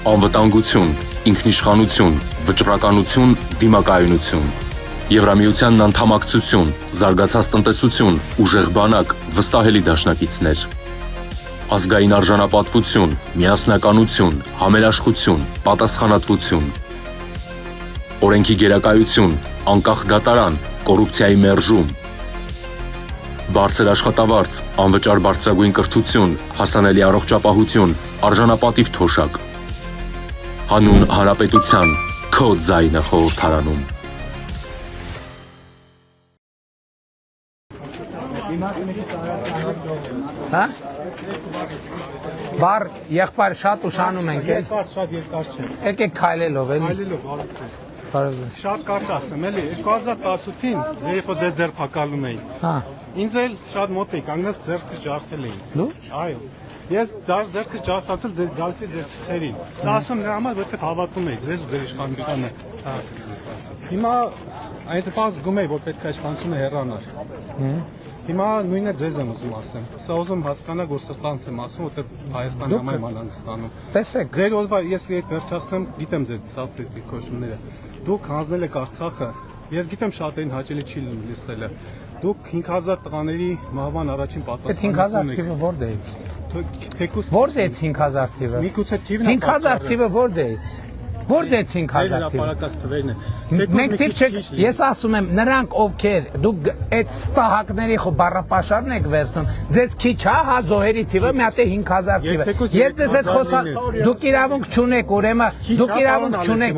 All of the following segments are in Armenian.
Անվտանգություն, ինքնիշխանություն, վճռականություն, դիմակայունություն։ Եվրամիությանն անդամակցություն, զարգացած տնտեսություն, ուժեղ բանակ, վստահելի դաշնակիցներ։ Ազգային արժանապատվություն, միասնականություն, համերաշխություն, պատասխանատվություն։ Օրենքի գերակայություն, անկախ դատարան, կոռուպցիայի մերժում։ Բարձր աշխատավարձ, անվճար բարձրագույն կրթություն, հասանելի առողջապահություն, արժանապատիվ թոշակ։ Հանուն հանրապետության, քո ձայնը խորհրդարանում։ Հա? Բար եղբայր շատ ուշանում ենք, Շատ երկար չէ։ եկեք քայլելով էլի։ Այլելով արեք։ Շատ կարճ ասեմ, էլի 2018-ին երբ որ ձեր ձերբակալում էին։ Հա։ Ինձ էլ շատ մոտ էի, կանգնած ձերքս ջարդել էին։ Լուրջ։ Այո։ Ես ձերքս ջարդացել ձեր գալսի ձեր ցուցերին։ Սա ասում նրա համար, որտեղ հավատում եք ձեզ ու ձեր իշխանությանը։ Հա։ Հիմա այդ պահ զգում եմ, որ պետք է իշխանությունը հեռանար։ Հիմա նույնը ձեզ եմ ուզում ասեմ։ Սա ուզում հասկանա, որ սրտանց եմ ասում, որտեղ Հայաստանի համար եմ անհանգստանում։ Տեսեք։ Ձեր օրվա ես վերջացնեմ, գիտեմ ձեր սավտի քոշումները։ Դուք հանձնել եք Արցախը։ Ես գիտեմ շատերին հաճելի չի լսելը։ Դուք 5000 տղաների մահվան առաջին պատասխանատուն եք։ 5000 թիվը որտեղից։ Թեկուզ Որտեղից 5000 թիվը։ Միգուցե թիվն է 5000 թիվը որտեղից։ Որտեղից 5000 թիվը։ Հրապարակած թվերն է։ Մենք թիվ չեք, ես ասում եմ, նրանք ովքեր դուք այդ ստահակների բառապաշարն եք վերցնում, ձեզ քիչ հա զոհերի թիվը մի հատ է 5000 թիվը։ Ես ձեզ այդ խոսա, դուք իրավունք չունեք, ուրեմն դուք իրավունք չունեք։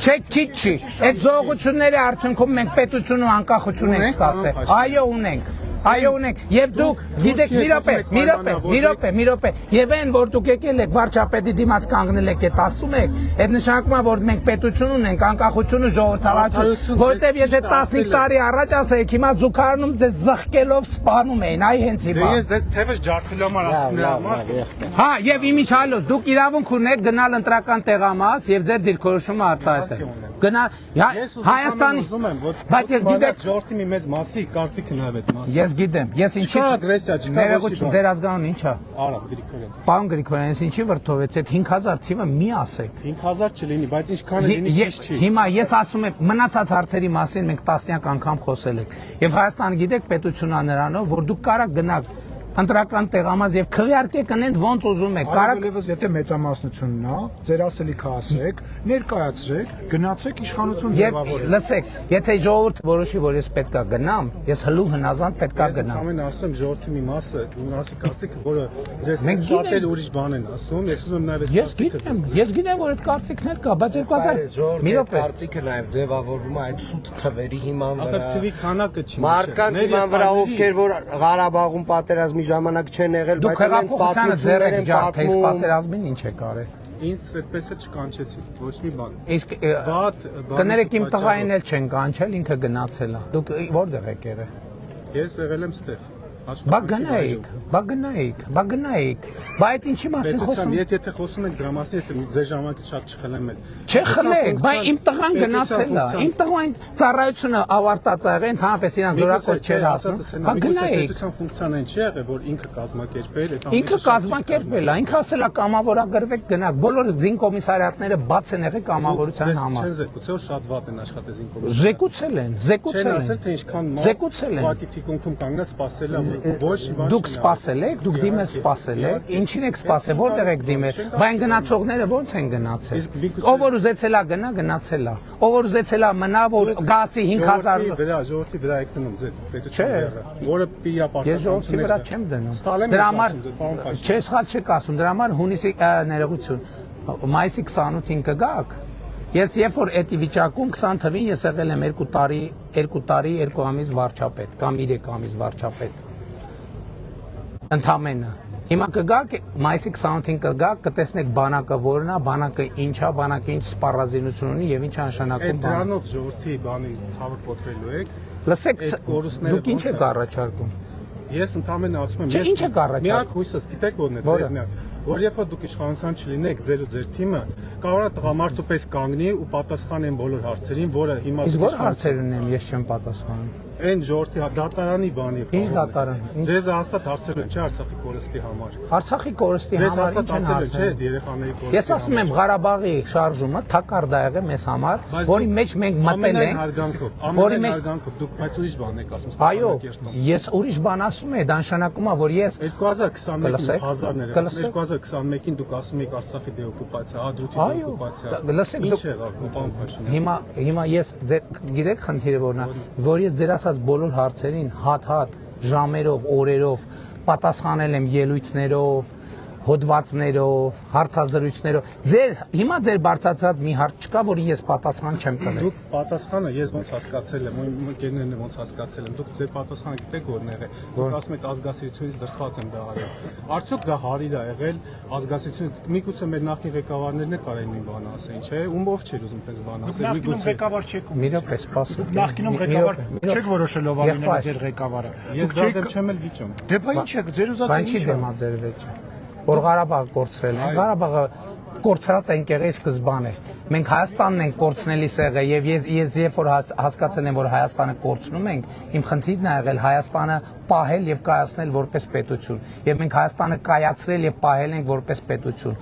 Չէ, քիչ չի։ Այդ զոհությունների արդյունքում մենք պետություն ու անկախություն ենք ստացել։ Այո, ունենք։ Այո ունենք, եւ դուք գիտեք մի րոպե, եւ այն որ դուք եկել եք վարչապետի դիմաց կանգնել եք, այդ ասում եք, այդ նշանակում է որ մենք պետություն ունենք, անկախություն ու ժողովրդավարություն, որովհետեւ եթե 15 տարի առաջ ասեիք, հիմա զուգարանում ձեզ զղկելով սպանում էին, այ հենց հիմա։ Ես դες թևս ջարդելու համար ասում եմ։ Հա, եւ իմիջիալոց դուք իրավունք ունեք գնալ ընտրական տեղամաս եւ ձեր դիրքորոշումը արտահայտել։ Գնալ Հայաստանի, բայց ես գիտեք ժողովրդի մի մեծ մասի կարծիքն է այդ մասը։ Ես գիտեմ, ես ինչի ագրեսիա չկա, ներողություն, ձեր ազգանուն ի՞նչ է։ Արա Գրիգորյան։ Պարոն Գրիգորյան, ես ինչի վրդովեց այդ 5000 թիվը մի ասեք։ 5000 չլինի, բայց ինչքան է լինի քիչ չի։ Հիմա ես ասում եմ, մնացած հարցերի մասին մենք տասնյակ անգամ խոսել ենք։ Եվ Հայաստանը գիտեք պետությունա նրանով, որ դուք կարա գնաք ընտրական տեղամաս եւ քվեարկեք այնց ոնց ուզում եք։ Կարակելևս եթե մեծամասնությունն է, ձեր ասելիքը ասեք, ներկայացրեք, գնացեք իշխանություն ձևավորեք։ Լսեք, եթե ժողովուրդը որոշի, որ ես պետքա գնամ, ես հլու հնազանդ պետքա գնամ։ Ամեն ասում ժողովրդի մի մասը, ունասի կարծիքը, որը ձեզ շատեր ուրիշ բան են ասում, ես ուզում նաեւ Ես գիտեմ, որ այդ կարծիքներ կա, բայց 2000 մի րոպե կարծիքը նաեւ ձևավորվում է այդ սուտ թվերի հիման վրա։ Ախր թվի քանակը չի։ Մարդկանց հիման վրա ովքեր որ Ղարաբաղում պատերազմի ժամանակ չեն եղել, բայց իրենց պատմությունները ձեռք ջարդեից պատերազմին ինչ է կարել։ Ինձ այդպես է չկանչեցի, ոչ մի բան։ Իսկ կներեք իմ տղային էլ չեն կանչել, ինքը գնացել է։ Դուք որտեղ եք եղել։ Ես եղել եմ ստեղ։ Բա գնայիք։ Բա այդ ինչի մասին խոսում։ Եթե խոսում եք դրա մասին, եթե ձեր ժամանակից շատ չխլեմ էլ։ Չխլեք, բա իմ տղան գնացել է։ Իմ տղային ծառայությունը ավարտած ա եղել, ընդհանրապես իրան զորակոչ չէր ասում։ Բա գնայիք։ Պետության ֆունկցիան այն չի եղել, որ ինքը կազմակերպել, Ինքը կազմակերպել է, ինքը ասել է կամավորագրվեք գնաք։ Բոլոր զինկոմիսարիատները բաց են եղել կամավորության համար։ Չեն զեկուցել, շատ վատ են աշխատել զինկոմիսարիատները։ Զեկուցել են։ Չեն ասել թե ինչքան ուղղակի թիկունքում կանգնած սպասել է։ Դուք սպասել եք, դուք դիմել սպասել եք, ինչին եք սպասել, որտեղ եք դիմել, բայց գնացողները ո՞նց են գնացել։ Ով որ ուզեցել է գնա, գնացել է։ Ով որ ուզեցել է մնա, որ գասի 5000 ժողովրդի վրա եք դնում ձեր պետությունը, որը պիապարտական։ Ես ժողովրդի վրա չեմ դնում։ Դրա համար չէ, սխալ չեք ասում, դրա համար հունիսի ներողություն, մայիսի 28-ին կգաք։ Ես երբ որ այդ վիճակում 20 թվին ես եղել եմ 2 տարի 2 ամիս վարչապետ կամ 3 ամիս վարչապետ։ Ընդամենը։ Հիմա կգաք մայիսի 28-ին կգաք, կտեսնեք բանակը որն է, բանակը ինչ է, բանակը ինչ սպառազինություն ունի եւ ինչ է նշանակում բանը։ Դրանով ժողովրդի բանին ցավը կոտրելու եք։ Լսեք, դուք ինչ եք առաջարկում։ Ես ընդամենը ասում եմ, ինչ եք առաջարկում։ Միակ հույսս գիտեք որն է, ձեզ միակ, որ երբ որ դուք իշխանության չլինեք, ձեր ու ձեր թիմը կարող է տղամարդու պես կանգնի ու պատասխանեն բոլոր հարցերին, որը հիմա Իսկ որ հարցեր ունեմ, ես չեմ պատասխանում։ Այն ժողովրդի դատարանի բանի։ Ինչ դատարան։ Ձեզ հաստատ հարցրել են, չէ՞ Արցախի կորստի համար։ Արցախի կորստի Ձեզ համար հաստատ ինչ են հարցրել ասել։ են, չէ՞ երեխաների կորստի։ Ես ասում եմ Ղարաբաղի շարժումը թակարդ է եղել մեզ համար, որի մեջ մենք մտել ենք, որի մեջ դուք բայց ուրիշ բան եք ասում։ Այո, ես ուրիշ բան ասում եմ, դա նշանակում է, որ ես 2021-ին դուք ասում եք Արցախի դեօկուպացիա, Հադրութի դեօկուպացիա։ Լսեք, Ինչ եղավ, պարոն Փաշինյան։ Հիմա ես գիտեք խնդիրը որն է, որ ես ձեր ասած բոլոր հարցերին հատ-հատ ժամերով, օրերով պատասխանել եմ ելույթներով, հոդվածներով, հարցազրույցներով։ Հիմա ձեր բարձրացած մի հարց չկա, որին ես պատասխան չեմ տվել։ Դուք պատասխանը ես ոնց հասկացել եմ, իմ ընկերներն ոնց հասկացել եմ, դուք ձեր պատասխանը գիտեք որն է եղել։ Դուք ասում եք ազգացիությունից դրդված եմ դա արել։ Արդյոք դա հարիր է եղել ազգացիություն։ Միգուցե մեր նախկին ղեկավարներն էլ կարեն մի բան ասեն, չէ՞։ Ում ով չէր ուզում պես բան ասել։ Նախկինում ղեկավար չեք։ Մի րոպե, սպասեք։ Նախկինում ղեկավար չեք որոշելով ամենը ձեր ղեկավարը։ Ես դա դեմ չեմ էլ վիճում։ Դե բա ինչ եք, ձեր ուզածը Բան չի դեմա ձեր վեճը։ Որ Ղարաբաղը կորցրել են։ Ղարաբաղը կորցրած են եղել սկզբանե։ Մենք Հայաստանն ենք կորցնելիս եղել եւ ես երբ որ հասկացել եմ որ Հայաստանը կորցնում ենք, իմ խնդիրն է եղել Հայաստանը պահել եւ կայացնել որպես պետություն։ Եվ մենք Հայաստանը կայացրել եւ պահել ենք որպես պետություն։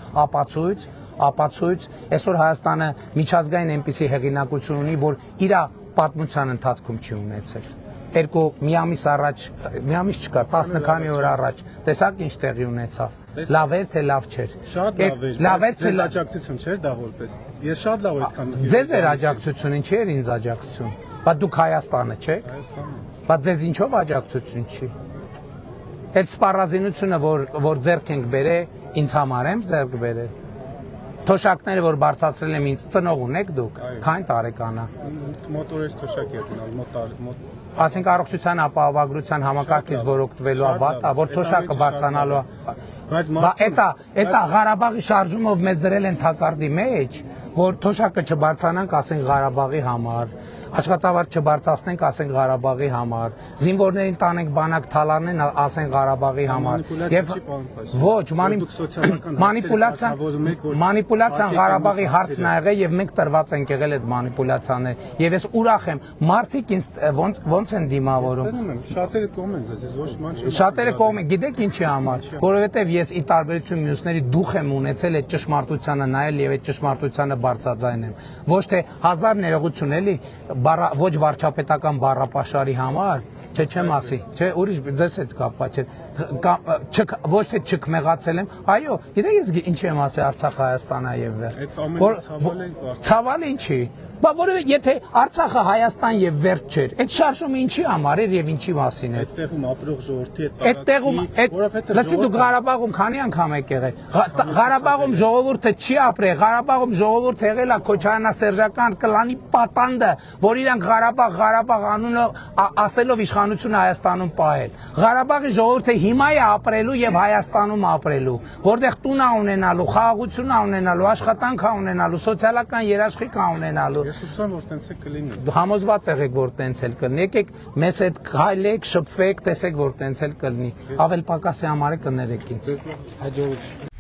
Ապացույց, այսօր Հայաստանը միջազգային այնպիսի հեղինակություն ունի, որ իր պատմության ընթացքում չի ունեցել։ Մի ամիս առաջ, մի ամիս չկա, 10 քանի օր առաջ, տեսակ ինչ տեղի ունեցավ։ Լավ էր թե լավ չէր։ Շատ լավ էր։ Ձեզ աջակցություն չէր դա որպես։ Ես շատ լավ այդքան։ Ձեզ էր աջակցությունը, ինչի էր ինձ աջակցություն։ Բայց դուք Հայաստանը չեք։ Բայց ձեզ ինչով աջակցություն չի։ Այդ սպառազինությունը, որ ձեռք ենք բերել, ինձ համար եմ ձեռք բերել։ Թոշակները, որ բարձրացրել եմ ինձ, ծնող ունեք դուք, քանի տարեկան է։ Մոտորես թոշակ է գնալ, մոտ Ասենք առողջության ապահովագրության համակարգից, որ օգտվելու է վատ, որ թոշակը բարձրանալու է։ Բայց էտա Ղարաբաղի շարժումով մեզ դրել են թակարդի մեջ, որ թոշակը չբարձրանանք, ասենք Ղարաբաղի համար, աշխատավարձ չբարձրացնենք, ասենք Ղարաբաղի համար, զինվորներին տանենք բանակ թալանեն, ասենք Ղարաբաղի համար։ Եվ ոչ, մանիպուլյացիան Ղարաբաղի հարցն է եղել եւ մենք տրված ենք եղել այդ մանիպուլյացիաները։ Եվ ես ուրախ եմ, մարդիկ ինձ ոնց են դիմավորում։ Շատերը կողմ են ձեզ, ոչ ման չի։ Շատերը կողմ են, գիտեք ինչի համար, որովհետեւ ես ի տարբերություն մյուսների դուխ եմ ունեցել այդ ճշմարտությանը նայել եւ այդ ճշմարտությանը բարձրաձայն եմ։ Ոչ թե հազար ներողություն էլի, ոչ վարչապետական բառապաշարի համար, չեմ ասի, չէ, ուրիշ ձեզ հետ կապված չէ, ոչ թե չքմեղացել եմ, այո, գիտեք ես ինչ եմ ասել Արցախ Հայաստան եւ վեր։ Ցավալ ինչի։ Բա որովհետեւ եթե Արցախը Հայաստան եւ վերջ չէր, այդ շարժումը ինչի համար էր եւ ինչի մասին էր։ Այդտեղում ապրող ժողովրդի այդ լսի դուք Ղարաբաղում քանի անգամ եք եղել։ Ղարաբաղում ժողովուրդը չի ապրել, Ղարաբաղում ժողովուրդը եղել է քոչարյանասերժական կլանի պատանդը, որ իրանք Ղարաբաղ անունը ասելով իշխանությունը Հայաստանում պահել։ Ղարաբաղի ժողովուրդը հիմա է ապրելու եւ Հայաստանում ապրելու, որտեղ տուն է ունենալու, խաղաղություն է ունենալու, աշխատանք է ունենալու, սոցիալական երաշխիք է ունենալու։ Ես հուսամ որ տենց է կլինի։ Համոզված եղեք որ տենց էլ կլինի։ Եկեք մեզ հետ քայլեք, շփվեք, տեսեք որ տենց էլ կլինի։ Ավել պակասի համար կներեք ինձ։ Հաջողություն։